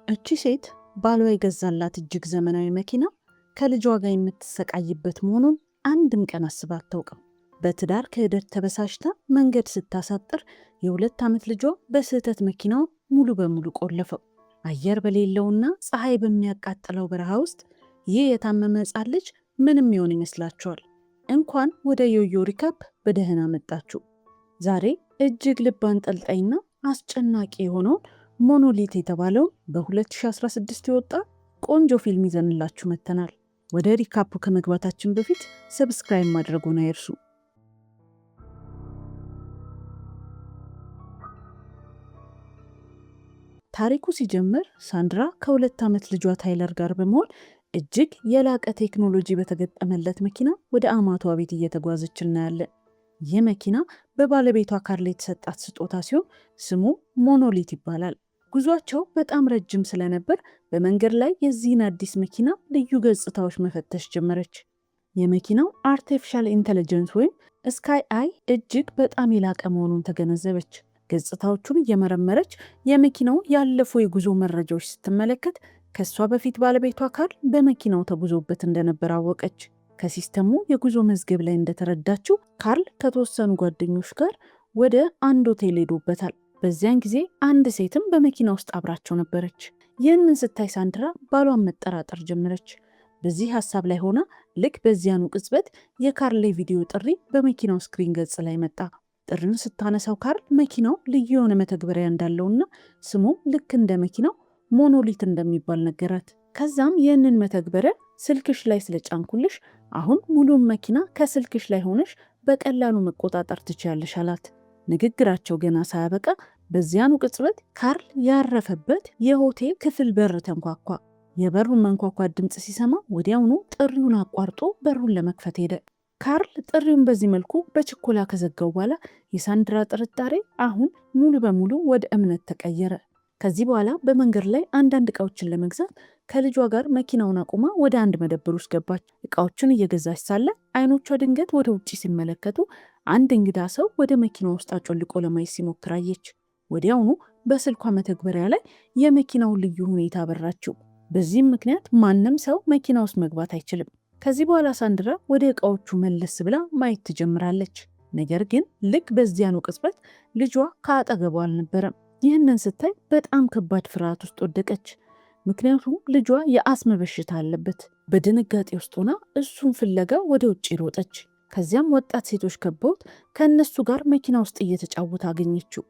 እቺ ሴት ባሏ የገዛላት እጅግ ዘመናዊ መኪና ከልጇ ጋር የምትሰቃይበት መሆኑን አንድም ቀን አስባ አታውቅም። በትዳር ክህደት ተበሳጭታ መንገድ ስታሳጥር የ2 ዓመት ልጇ በስህተት መኪናው ሙሉ በሙሉ ቆለፈው። አየር በሌለውና ፀሐይ በሚያቃጥለው በረሃ ውስጥ ይህ የታመመ ሕፃን ልጅ ምንም ይሆን ይመስላችኋል? እንኳን ወደ ዮዮ ሪካፕ በደህና መጣችሁ። ዛሬ እጅግ ልብ አንጠልጣይና አስጨናቂ የሆነውን ሞኖሊት የተባለውን በ2016 የወጣ ቆንጆ ፊልም ይዘንላችሁ መጥተናል። ወደ ሪካፑ ከመግባታችን በፊት ሰብስክራይብ ማድረጉን አይርሱ። ታሪኩ ሲጀምር ሳንድራ ከ2 ዓመት ልጇ ታይለር ጋር በመሆን እጅግ የላቀ ቴክኖሎጂ በተገጠመለት መኪና ወደ አማቷ ቤት እየተጓዘች እናያለን። ይህ መኪና በባለቤቷ ካርል የተሰጣት ስጦታ ሲሆን ስሙ ሞኖሊት ይባላል። ጉዟቸው በጣም ረጅም ስለነበር በመንገድ ላይ የዚህን አዲስ መኪና ልዩ ገጽታዎች መፈተሽ ጀመረች። የመኪናው አርቲፊሻል ኢንተለጀንስ ወይም ስካይ አይ እጅግ በጣም የላቀ መሆኑን ተገነዘበች። ገጽታዎቹን እየመረመረች የመኪናው ያለፉ የጉዞ መረጃዎች ስትመለከት ከሷ በፊት ባለቤቷ ካርል በመኪናው ተጉዞበት እንደነበር አወቀች። ከሲስተሙ የጉዞ መዝገብ ላይ እንደተረዳችው ካርል ከተወሰኑ ጓደኞች ጋር ወደ አንድ ሆቴል ሄዶበታል። በዚያን ጊዜ አንድ ሴትም በመኪና ውስጥ አብራቸው ነበረች። ይህንን ስታይ ሳንድራ ባሏን መጠራጠር ጀመረች። በዚህ ሀሳብ ላይ ሆና ልክ በዚያኑ ቅጽበት የካርል ቪዲዮ ጥሪ በመኪናው ስክሪን ገጽ ላይ መጣ። ጥሪውን ስታነሳው ካርል መኪናው ልዩ የሆነ መተግበሪያ እንዳለውና ስሙም ልክ እንደ መኪናው ሞኖሊት እንደሚባል ነገራት። ከዛም ይህንን መተግበሪያ ስልክሽ ላይ ስለጫንኩልሽ አሁን ሙሉም መኪና ከስልክሽ ላይ ሆነሽ በቀላሉ መቆጣጠር ትችያለሽ አላት። ንግግራቸው ገና ሳያበቃ በዚያኑ ቅጽበት ካርል ያረፈበት የሆቴል ክፍል በር ተንኳኳ። የበሩን መንኳኳት ድምፅ ሲሰማ ወዲያውኑ ጥሪውን አቋርጦ በሩን ለመክፈት ሄደ። ካርል ጥሪውን በዚህ መልኩ በችኮላ ከዘጋው በኋላ የሳንድራ ጥርጣሬ አሁን ሙሉ በሙሉ ወደ እምነት ተቀየረ። ከዚህ በኋላ በመንገድ ላይ አንዳንድ እቃዎችን ለመግዛት ከልጇ ጋር መኪናውን አቁማ ወደ አንድ መደብር ውስጥ ገባች። እቃዎችን እየገዛች ሳለ አይኖቿ ድንገት ወደ ውጭ ሲመለከቱ አንድ እንግዳ ሰው ወደ መኪና ውስጥ አጮልቆ ለማየት ሲሞክር አየች። ወዲያውኑ በስልኳ መተግበሪያ ላይ የመኪናውን ልዩ ሁኔታ አበራችው። በዚህም ምክንያት ማንም ሰው መኪና ውስጥ መግባት አይችልም። ከዚህ በኋላ ሳንድራ ወደ እቃዎቹ መለስ ብላ ማየት ትጀምራለች። ነገር ግን ልክ በዚያኑ ቅጽበት ልጇ ከአጠገቧ አልነበረም። ይህንን ስታይ በጣም ከባድ ፍርሃት ውስጥ ወደቀች። ምክንያቱም ልጇ የአስም በሽታ አለበት። በድንጋጤ ውስጥ ሆና እሱን ፍለጋ ወደ ውጭ ሮጠች። ከዚያም ወጣት ሴቶች ከበውት ከእነሱ ጋር መኪና ውስጥ እየተጫወተ አገኘችው።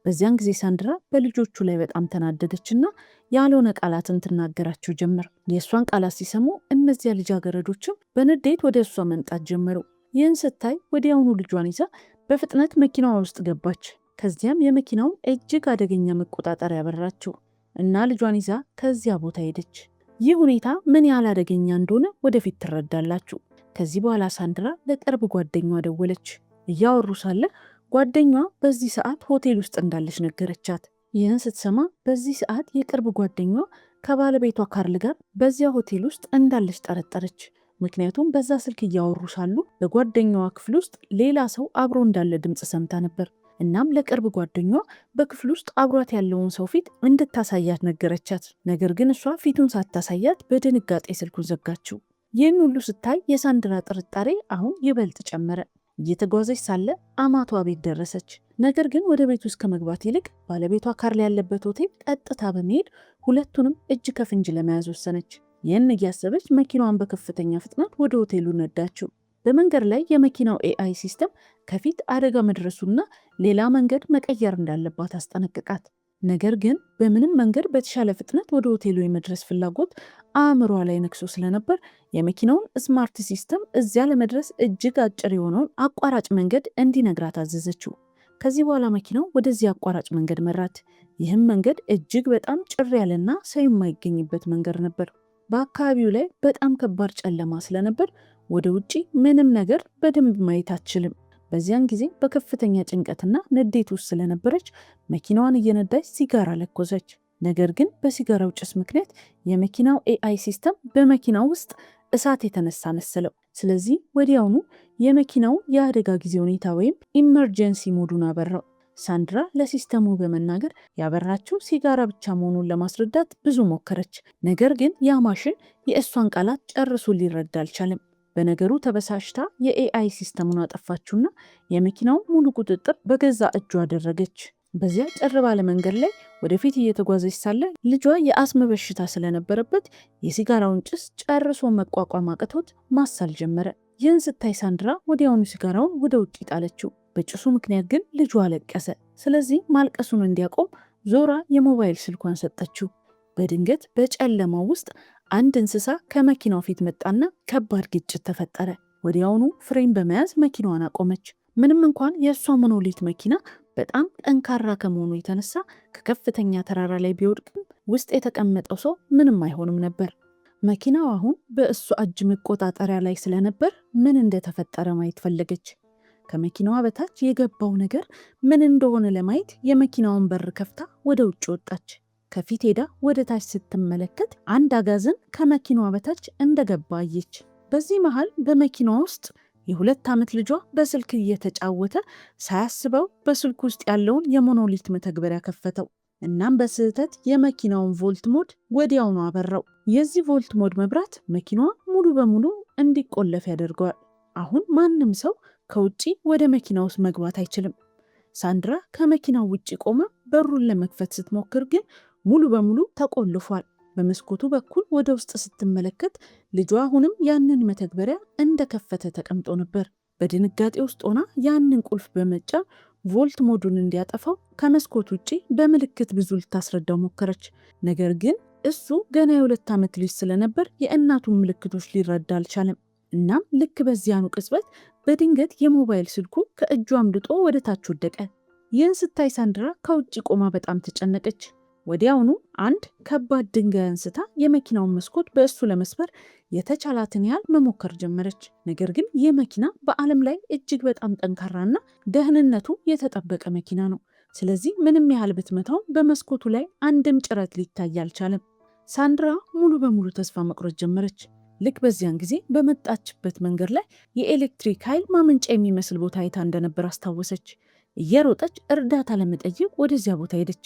በዚያን ጊዜ ሳንድራ በልጆቹ ላይ በጣም ተናደደችና ያልሆነ ቃላትን ትናገራቸው ጀመር። የእሷን ቃላት ሲሰሙ እነዚያ ልጃገረዶችም በንዴት ወደ እሷ መምጣት ጀመሩ። ይህን ስታይ ወዲያውኑ ልጇን ይዛ በፍጥነት መኪናዋ ውስጥ ገባች። ከዚያም የመኪናውን እጅግ አደገኛ መቆጣጠሪያ ያበራችው እና ልጇን ይዛ ከዚያ ቦታ ሄደች። ይህ ሁኔታ ምን ያህል አደገኛ እንደሆነ ወደፊት ትረዳላችሁ። ከዚህ በኋላ ሳንድራ ለቅርብ ጓደኛዋ ደወለች። እያወሩ ሳለ ጓደኛዋ በዚህ ሰዓት ሆቴል ውስጥ እንዳለች ነገረቻት። ይህን ስትሰማ በዚህ ሰዓት የቅርብ ጓደኛዋ ከባለቤቷ ካርል ጋር በዚያ ሆቴል ውስጥ እንዳለች ጠረጠረች። ምክንያቱም በዛ ስልክ እያወሩ ሳሉ በጓደኛዋ ክፍል ውስጥ ሌላ ሰው አብሮ እንዳለ ድምፅ ሰምታ ነበር። እናም ለቅርብ ጓደኛዋ በክፍል ውስጥ አብሯት ያለውን ሰው ፊት እንድታሳያት ነገረቻት። ነገር ግን እሷ ፊቱን ሳታሳያት በድንጋጤ ስልኩን ዘጋችው። ይህን ሁሉ ስታይ የሳንድራ ጥርጣሬ አሁን ይበልጥ ጨመረ። እየተጓዘች ሳለ አማቷ ቤት ደረሰች። ነገር ግን ወደ ቤት ውስጥ ከመግባት ይልቅ ባለቤቷ ካርል ያለበት ሆቴል ቀጥታ በመሄድ ሁለቱንም እጅ ከፍንጅ ለመያዝ ወሰነች። ይህን እያሰበች መኪናዋን በከፍተኛ ፍጥነት ወደ ሆቴሉ ነዳችው። በመንገድ ላይ የመኪናው ኤአይ ሲስተም ከፊት አደጋ መድረሱና ሌላ መንገድ መቀየር እንዳለባት አስጠነቅቃት። ነገር ግን በምንም መንገድ በተሻለ ፍጥነት ወደ ሆቴሉ የመድረስ ፍላጎት አእምሯ ላይ ነክሶ ስለነበር የመኪናውን ስማርት ሲስተም እዚያ ለመድረስ እጅግ አጭር የሆነውን አቋራጭ መንገድ እንዲነግራት አዘዘችው። ከዚህ በኋላ መኪናው ወደዚህ አቋራጭ መንገድ መራት። ይህም መንገድ እጅግ በጣም ጭር ያለና ሰው የማይገኝበት መንገድ ነበር። በአካባቢው ላይ በጣም ከባድ ጨለማ ስለነበር ወደ ውጪ ምንም ነገር በደንብ ማየት አትችልም። በዚያን ጊዜ በከፍተኛ ጭንቀትና ንዴት ውስጥ ስለነበረች መኪናዋን እየነዳች ሲጋራ ለኮሰች። ነገር ግን በሲጋራው ጭስ ምክንያት የመኪናው ኤአይ ሲስተም በመኪናው ውስጥ እሳት የተነሳ መሰለው። ስለዚህ ወዲያውኑ የመኪናው የአደጋ ጊዜ ሁኔታ ወይም ኢመርጀንሲ ሞዱን አበራው። ሳንድራ ለሲስተሙ በመናገር ያበራችው ሲጋራ ብቻ መሆኑን ለማስረዳት ብዙ ሞከረች። ነገር ግን ያ ማሽን የእሷን ቃላት ጨርሶ ሊረዳ አልቻለም። በነገሩ ተበሳሽታ የኤአይ ሲስተሙን አጠፋችውና የመኪናውን ሙሉ ቁጥጥር በገዛ እጇ አደረገች። በዚያ ጭር ባለ መንገድ ላይ ወደፊት እየተጓዘች ሳለ ልጇ የአስም በሽታ ስለነበረበት የሲጋራውን ጭስ ጨርሶ መቋቋም አቅቶት ማሳል ጀመረ። ይህን ስታይ ሳንድራ ወዲያውኑ ሲጋራውን ወደ ውጭ ጣለችው። በጭሱ ምክንያት ግን ልጇ አለቀሰ። ስለዚህ ማልቀሱን እንዲያቆም ዞራ የሞባይል ስልኳን ሰጠችው። በድንገት በጨለማው ውስጥ አንድ እንስሳ ከመኪናው ፊት መጣና ከባድ ግጭት ተፈጠረ። ወዲያውኑ ፍሬም በመያዝ መኪናዋን አቆመች። ምንም እንኳን የእሷ ሞኖሊት መኪና በጣም ጠንካራ ከመሆኑ የተነሳ ከከፍተኛ ተራራ ላይ ቢወድቅም ውስጥ የተቀመጠው ሰው ምንም አይሆንም ነበር። መኪናው አሁን በእሷ እጅ መቆጣጠሪያ ላይ ስለነበር ምን እንደተፈጠረ ማየት ፈለገች። ከመኪናዋ በታች የገባው ነገር ምን እንደሆነ ለማየት የመኪናውን በር ከፍታ ወደ ውጭ ወጣች። ከፊት ሄዳ ወደ ታች ስትመለከት አንድ አጋዘን ከመኪናዋ በታች እንደገባ አየች። በዚህ መሃል በመኪናዋ ውስጥ የ2 ዓመት ልጇ በስልክ እየተጫወተ ሳያስበው በስልክ ውስጥ ያለውን የሞኖሊት መተግበሪያ ከፈተው። እናም በስህተት የመኪናውን ቮልት ሞድ ወዲያውኑ አበራው። የዚህ ቮልት ሞድ መብራት መኪናዋ ሙሉ በሙሉ እንዲቆለፍ ያደርገዋል። አሁን ማንም ሰው ከውጪ ወደ መኪና ውስጥ መግባት አይችልም። ሳንድራ ከመኪናው ውጪ ቆማ በሩን ለመክፈት ስትሞክር ግን ሙሉ በሙሉ ተቆልፏል። በመስኮቱ በኩል ወደ ውስጥ ስትመለከት ልጇ አሁንም ያንን መተግበሪያ እንደከፈተ ተቀምጦ ነበር። በድንጋጤ ውስጥ ሆና ያንን ቁልፍ በመጫን ቮልት ሞዱን እንዲያጠፋው ከመስኮት ውጪ በምልክት ብዙ ልታስረዳው ሞከረች። ነገር ግን እሱ ገና የ2 ዓመት ልጅ ስለነበር የእናቱን ምልክቶች ሊረዳ አልቻለም። እናም ልክ በዚያኑ ቅጽበት በድንገት የሞባይል ስልኩ ከእጁ አምልጦ ወደ ታች ወደቀ። ይህን ስታይ ሳንድራ ከውጭ ቆማ በጣም ተጨነቀች። ወዲያውኑ አንድ ከባድ ድንጋይ አንስታ የመኪናውን መስኮት በእሱ ለመስበር የተቻላትን ያህል መሞከር ጀመረች። ነገር ግን ይህ መኪና በዓለም ላይ እጅግ በጣም ጠንካራና ደህንነቱ የተጠበቀ መኪና ነው። ስለዚህ ምንም ያህል ብትመታውም በመስኮቱ ላይ አንድም ጭረት ሊታይ አልቻለም። ሳንድራ ሙሉ በሙሉ ተስፋ መቁረጥ ጀመረች። ልክ በዚያን ጊዜ በመጣችበት መንገድ ላይ የኤሌክትሪክ ኃይል ማመንጫ የሚመስል ቦታ አይታ እንደነበር አስታወሰች። እየሮጠች እርዳታ ለመጠየቅ ወደዚያ ቦታ ሄደች።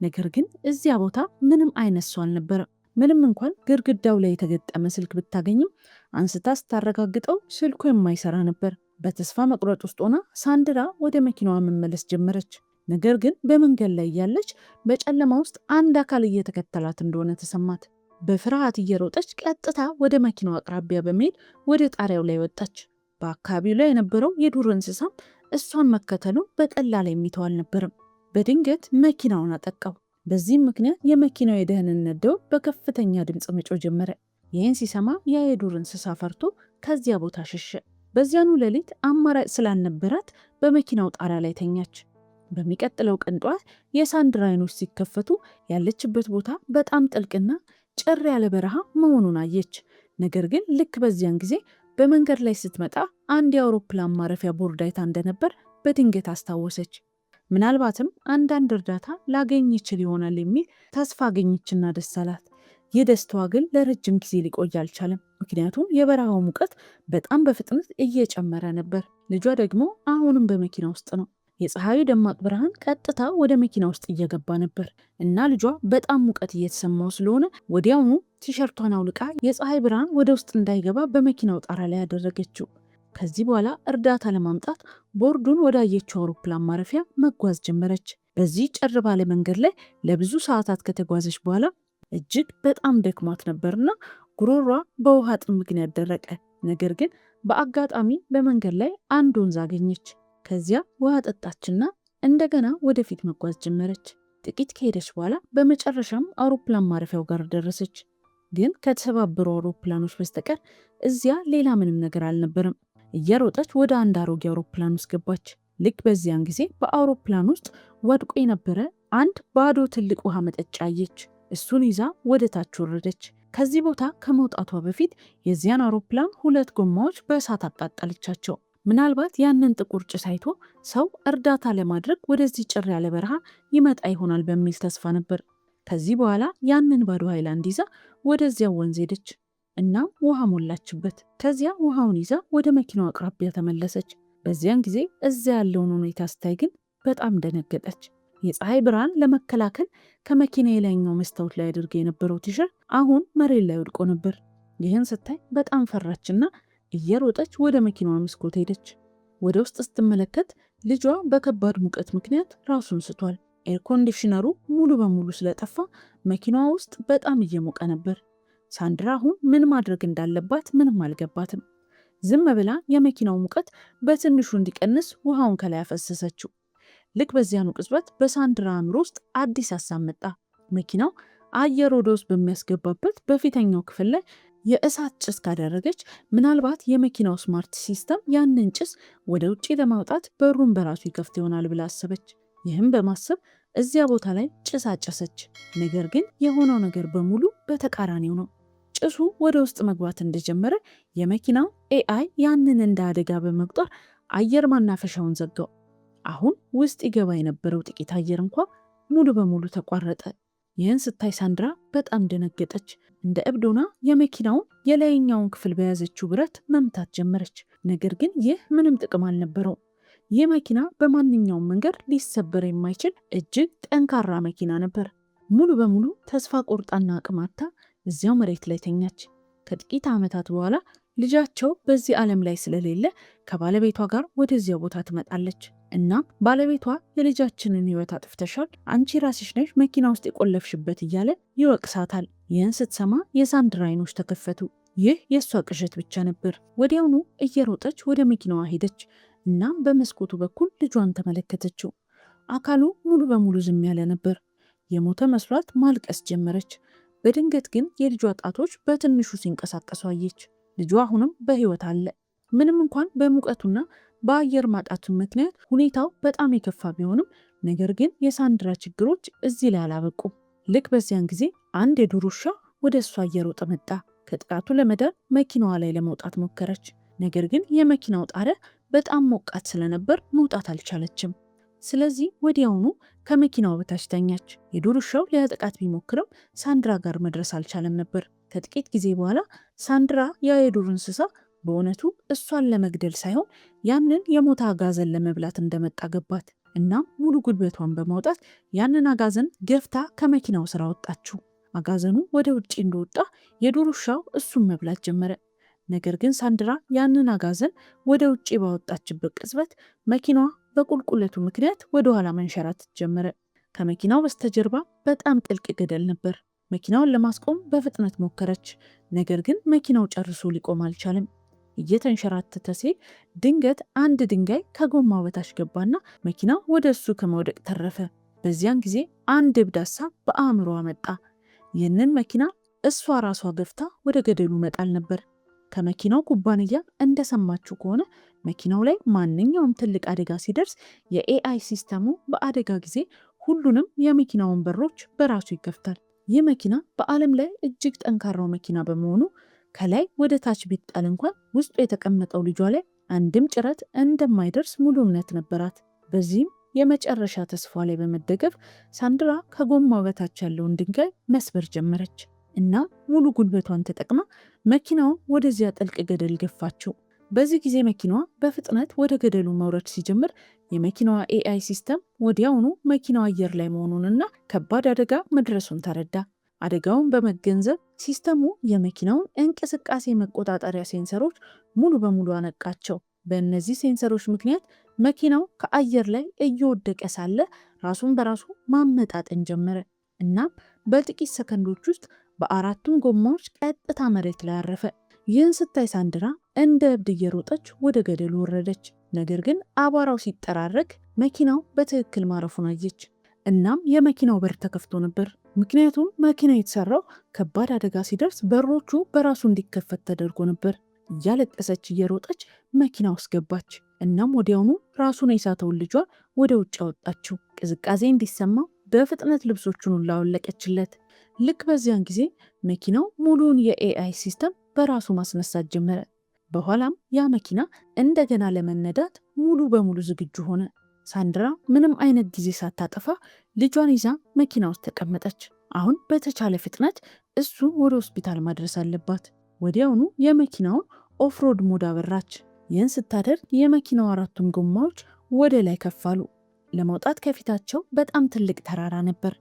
ነገር ግን እዚያ ቦታ ምንም አይነት ሰው አልነበረም። ምንም እንኳን ግድግዳው ላይ የተገጠመ ስልክ ብታገኝም አንስታ ስታረጋግጠው ስልኩ የማይሰራ ነበር። በተስፋ መቁረጥ ውስጥ ሆና ሳንድራ ወደ መኪናዋ መመለስ ጀመረች። ነገር ግን በመንገድ ላይ ያለች በጨለማ ውስጥ አንድ አካል እየተከተላት እንደሆነ ተሰማት። በፍርሃት እየሮጠች ቀጥታ ወደ መኪናው አቅራቢያ በመሄድ ወደ ጣሪያው ላይ ወጣች። በአካባቢው ላይ የነበረው የዱር እንስሳም እሷን መከተሉን በቀላል የሚተው አልነበረም። በድንገት መኪናውን አጠቃው። በዚህም ምክንያት የመኪናው የደህንነት ደወል በከፍተኛ ድምፅ መጮህ ጀመረ። ይህን ሲሰማ ያ የዱር እንስሳ ፈርቶ ከዚያ ቦታ ሸሸ። በዚያኑ ሌሊት አማራጭ ስላልነበራት በመኪናው ጣሪያ ላይ ተኛች። በሚቀጥለው ቀን ጠዋት የሳንድራ አይኖች ሲከፈቱ ያለችበት ቦታ በጣም ጥልቅና ጭር ያለ በረሃ መሆኑን አየች። ነገር ግን ልክ በዚያን ጊዜ በመንገድ ላይ ስትመጣ አንድ የአውሮፕላን ማረፊያ ቦርድ አይታ እንደነበር በድንገት አስታወሰች። ምናልባትም አንዳንድ እርዳታ ላገኝ ይችል ይሆናል የሚል ተስፋ አገኘችና ደስ አላት። ይህ ደስታዋ ግን ለረጅም ጊዜ ሊቆይ አልቻለም። ምክንያቱም የበረሃው ሙቀት በጣም በፍጥነት እየጨመረ ነበር። ልጇ ደግሞ አሁንም በመኪና ውስጥ ነው። የፀሐዩ ደማቅ ብርሃን ቀጥታ ወደ መኪና ውስጥ እየገባ ነበር እና ልጇ በጣም ሙቀት እየተሰማው ስለሆነ ወዲያውኑ ቲሸርቷን አውልቃ የፀሐይ ብርሃን ወደ ውስጥ እንዳይገባ በመኪናው ጣራ ላይ ያደረገችው። ከዚህ በኋላ እርዳታ ለማምጣት ቦርዱን ወዳየችው አውሮፕላን ማረፊያ መጓዝ ጀመረች። በዚህ ጭር ባለ መንገድ ላይ ለብዙ ሰዓታት ከተጓዘች በኋላ እጅግ በጣም ደክሟት ነበርና ጉሮሯ በውሃ ጥም ምክንያት ደረቀ። ነገር ግን በአጋጣሚ በመንገድ ላይ አንድ ወንዝ አገኘች። ከዚያ ውሃ ጠጣችና እንደገና ወደፊት መጓዝ ጀመረች። ጥቂት ከሄደች በኋላ በመጨረሻም አውሮፕላን ማረፊያው ጋር ደረሰች። ግን ከተሰባበሩ አውሮፕላኖች በስተቀር እዚያ ሌላ ምንም ነገር አልነበረም። እየሮጠች ወደ አንድ አሮጌ አውሮፕላን ውስጥ ገባች። ልክ በዚያን ጊዜ በአውሮፕላን ውስጥ ወድቆ የነበረ አንድ ባዶ ትልቅ ውሃ መጠጫ አየች። እሱን ይዛ ወደ ታች ወረደች። ከዚህ ቦታ ከመውጣቷ በፊት የዚያን አውሮፕላን 2 ጎማዎች በእሳት አቃጠለቻቸው። ምናልባት ያንን ጥቁር ጭስ አይቶ ሰው እርዳታ ለማድረግ ወደዚህ ጭር ያለ በረሃ ይመጣ ይሆናል በሚል ተስፋ ነበር። ከዚህ በኋላ ያንን ባዶ ሃይላንድ ይዛ ወደዚያው ወንዝ ሄደች እና ውሃ ሞላችበት። ከዚያ ውሃውን ይዛ ወደ መኪናው አቅራቢያ ተመለሰች። በዚያን ጊዜ እዚያ ያለውን ሁኔታ ስታይ ግን በጣም ደነገጠች። የፀሐይ ብርሃን ለመከላከል ከመኪና የላይኛው መስታወት ላይ አድርገ የነበረው ቲሸርት አሁን መሬት ላይ ወድቆ ነበር። ይህን ስታይ በጣም ፈራችና እየሮጠች ወደ መኪናዋ መስኮት ሄደች። ወደ ውስጥ ስትመለከት ልጇ በከባድ ሙቀት ምክንያት ራሱን ስቷል። ኤር ኮንዲሽነሩ ሙሉ በሙሉ ስለጠፋ መኪናዋ ውስጥ በጣም እየሞቀ ነበር። ሳንድራ አሁን ምን ማድረግ እንዳለባት ምንም አልገባትም። ዝም ብላ የመኪናው ሙቀት በትንሹ እንዲቀንስ ውሃውን ከላይ አፈሰሰችው። ልክ በዚያኑ ቅጽበት በሳንድራ አእምሮ ውስጥ አዲስ ሀሳብ መጣ። መኪናው አየር ወደ ውስጥ በሚያስገባበት በፊተኛው ክፍል ላይ የእሳት ጭስ ካደረገች ምናልባት የመኪናው ስማርት ሲስተም ያንን ጭስ ወደ ውጭ ለማውጣት በሩን በራሱ ይከፍት ይሆናል ብላ አሰበች። ይህም በማሰብ እዚያ ቦታ ላይ ጭስ አጨሰች። ነገር ግን የሆነው ነገር በሙሉ በተቃራኒው ነው። ጭሱ ወደ ውስጥ መግባት እንደጀመረ የመኪናው ኤአይ ያንን እንደ አደጋ በመቁጠር አየር ማናፈሻውን ዘጋው። አሁን ውስጥ ይገባ የነበረው ጥቂት አየር እንኳ ሙሉ በሙሉ ተቋረጠ። ይህን ስታይ ሳንድራ በጣም ደነገጠች። እንደ እብዶና የመኪናውን የላይኛውን ክፍል በያዘችው ብረት መምታት ጀመረች። ነገር ግን ይህ ምንም ጥቅም አልነበረው። ይህ መኪና በማንኛውም መንገድ ሊሰበር የማይችል እጅግ ጠንካራ መኪና ነበር። ሙሉ በሙሉ ተስፋ ቆርጣና አቅማታ እዚያው መሬት ላይ ተኛች። ከጥቂት ዓመታት በኋላ ልጃቸው በዚህ ዓለም ላይ ስለሌለ ከባለቤቷ ጋር ወደዚያው ቦታ ትመጣለች። እናም ባለቤቷ የልጃችንን ሕይወት አጥፍተሻል፣ አንቺ ራስሽ ነሽ መኪና ውስጥ የቆለፍሽበት እያለ ይወቅሳታል። ይህን ስትሰማ የሳንድራ አይኖች ተከፈቱ። ይህ የእሷ ቅዠት ብቻ ነበር። ወዲያውኑ እየሮጠች ወደ መኪናዋ ሄደች። እናም በመስኮቱ በኩል ልጇን ተመለከተችው። አካሉ ሙሉ በሙሉ ዝም ያለ ነበር። የሞተ መስሏት ማልቀስ ጀመረች። በድንገት ግን የልጇ ጣቶች በትንሹ ሲንቀሳቀሱ አየች። ልጇ አሁንም በሕይወት አለ። ምንም እንኳን በሙቀቱና በአየር ማጣቱ ምክንያት ሁኔታው በጣም የከፋ ቢሆንም ነገር ግን የሳንድራ ችግሮች እዚህ ላይ አላበቁም። ልክ በዚያን ጊዜ አንድ የዱር ውሻ ወደ እሷ እየሮጠ መጣ። ከጥቃቱ ለመዳን መኪናዋ ላይ ለመውጣት ሞከረች። ነገር ግን የመኪናው ጣሪያ በጣም ሞቃት ስለነበር መውጣት አልቻለችም። ስለዚህ ወዲያውኑ ከመኪናው በታች ተኛች። የዱር ውሻው ሊያጠቃት ቢሞክርም ሳንድራ ጋር መድረስ አልቻለም ነበር። ከጥቂት ጊዜ በኋላ ሳንድራ ያ የዱር እንስሳ በእውነቱ እሷን ለመግደል ሳይሆን ያንን የሞተ አጋዘን ለመብላት እንደመጣ ገባት። እናም ሙሉ ጉልበቷን በማውጣት ያንን አጋዘን ገፍታ ከመኪናው ስር አወጣችው። አጋዘኑ ወደ ውጭ እንደወጣ የዱር ውሻው እሱን መብላት ጀመረ። ነገር ግን ሳንድራ ያንን አጋዘን ወደ ውጭ ባወጣችበት ቅጽበት መኪናዋ በቁልቁለቱ ምክንያት ወደ ኋላ መንሸራተት ጀመረ። ከመኪናው በስተጀርባ በጣም ጥልቅ ገደል ነበር። መኪናውን ለማስቆም በፍጥነት ሞከረች። ነገር ግን መኪናው ጨርሶ ሊቆም አልቻለም። እየተንሸራተተ ሲል ድንገት አንድ ድንጋይ ከጎማው በታች ገባና መኪናው ወደ እሱ ከመውደቅ ተረፈ። በዚያን ጊዜ አንድ እብድ ሀሳብ በአእምሮዋ መጣ። ይህንን መኪና እሷ ራሷ ገፍታ ወደ ገደሉ መጣል ነበር። ከመኪናው ኩባንያ እንደሰማችው ከሆነ መኪናው ላይ ማንኛውም ትልቅ አደጋ ሲደርስ የኤአይ ሲስተሙ በአደጋ ጊዜ ሁሉንም የመኪናውን በሮች በራሱ ይከፍታል። ይህ መኪና በዓለም ላይ እጅግ ጠንካራው መኪና በመሆኑ ከላይ ወደ ታች ቢጣል እንኳን ውስጡ የተቀመጠው ልጇ ላይ አንድም ጭረት እንደማይደርስ ሙሉ እምነት ነበራት። በዚህም የመጨረሻ ተስፋ ላይ በመደገፍ ሳንድራ ከጎማው በታች ያለውን ድንጋይ መስበር ጀመረች እና ሙሉ ጉልበቷን ተጠቅማ መኪናውን ወደዚያ ጥልቅ ገደል ገፋችው። በዚህ ጊዜ መኪናዋ በፍጥነት ወደ ገደሉ መውረድ ሲጀምር የመኪናዋ ኤአይ ሲስተም ወዲያውኑ መኪናዋ አየር ላይ መሆኑንና ከባድ አደጋ መድረሱን ተረዳ። አደጋውን በመገንዘብ ሲስተሙ የመኪናውን እንቅስቃሴ መቆጣጠሪያ ሴንሰሮች ሙሉ በሙሉ አነቃቸው። በእነዚህ ሴንሰሮች ምክንያት መኪናው ከአየር ላይ እየወደቀ ሳለ ራሱን በራሱ ማመጣጠን ጀመረ። እናም በጥቂት ሰከንዶች ውስጥ በአራቱም ጎማዎች ቀጥታ መሬት ላይ አረፈ። ይህን ስታይ ሳንድራ እንደ እብድ እየሮጠች ወደ ገደሉ ወረደች። ነገር ግን አቧራው ሲጠራረግ መኪናው በትክክል ማረፉን አየች። እናም የመኪናው በር ተከፍቶ ነበር። ምክንያቱም መኪናው የተሰራው ከባድ አደጋ ሲደርስ በሮቹ በራሱ እንዲከፈት ተደርጎ ነበር። እያለቀሰች እየሮጠች መኪና ውስጥ ገባች። እናም ወዲያውኑ ራሱን የሳተውን ልጇ ወደ ውጭ አወጣችው። ቅዝቃዜ እንዲሰማው በፍጥነት ልብሶቹን ሁሉ አወለቀችለት። ልክ በዚያን ጊዜ መኪናው ሙሉውን የኤአይ ሲስተም በራሱ ማስነሳት ጀመረ። በኋላም ያ መኪና እንደገና ለመነዳት ሙሉ በሙሉ ዝግጁ ሆነ። ሳንድራ ምንም አይነት ጊዜ ሳታጠፋ ልጇን ይዛ መኪና ውስጥ ተቀመጠች። አሁን በተቻለ ፍጥነት እሱን ወደ ሆስፒታል ማድረስ አለባት። ወዲያውኑ የመኪናውን ኦፍሮድ ሞድ አበራች። ይህን ስታደርግ የመኪናው አራቱም ጎማዎች ወደ ላይ ከፍ አሉ። ለመውጣት ከፊታቸው በጣም ትልቅ ተራራ ነበር።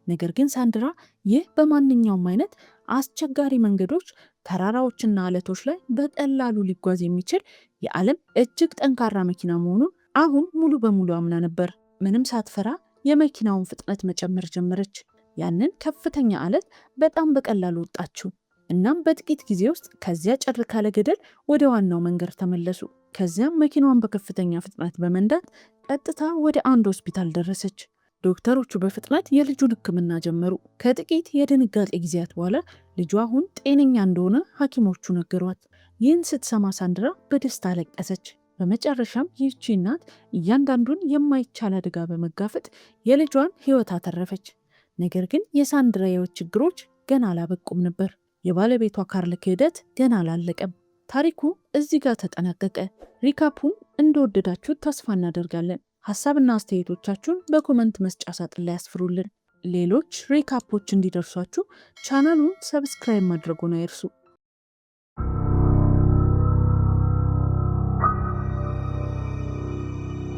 ነገር ግን ሳንድራ ይህ በማንኛውም አይነት አስቸጋሪ መንገዶች፣ ተራራዎችና አለቶች ላይ በቀላሉ ሊጓዝ የሚችል የዓለም እጅግ ጠንካራ መኪና መሆኑን አሁን ሙሉ በሙሉ አምና ነበር። ምንም ሳትፈራ የመኪናውን ፍጥነት መጨመር ጀመረች። ያንን ከፍተኛ አለት በጣም በቀላሉ ወጣችው። እናም በጥቂት ጊዜ ውስጥ ከዚያ ጭር ካለ ገደል ወደ ዋናው መንገድ ተመለሱ። ከዚያም መኪናዋን በከፍተኛ ፍጥነት በመንዳት ቀጥታ ወደ አንድ ሆስፒታል ደረሰች። ዶክተሮቹ በፍጥነት የልጁን ሕክምና ጀመሩ። ከጥቂት የድንጋጤ ጊዜያት በኋላ ልጇ አሁን ጤነኛ እንደሆነ ሐኪሞቹ ነገሯት። ይህን ስትሰማ ሳንድራ በደስታ አለቀሰች። በመጨረሻም ይህቺ እናት እያንዳንዱን የማይቻል አደጋ በመጋፈጥ የልጇን ሕይወት አተረፈች። ነገር ግን የሳንድራ የሕይወት ችግሮች ገና አላበቁም ነበር። የባለቤቷ ካርል ክህደት ገና አላለቀም። ታሪኩ እዚህ ጋር ተጠናቀቀ። ሪካፑን እንደወደዳችሁት ተስፋ እናደርጋለን። ሐሳብና አስተያየቶቻችሁን በኮመንት መስጫ ሳጥን ላይ ያስፍሩልን። ሌሎች ሪካፖች እንዲደርሷችሁ ቻናሉን ሰብስክራይብ ማድረጉን አይርሱ።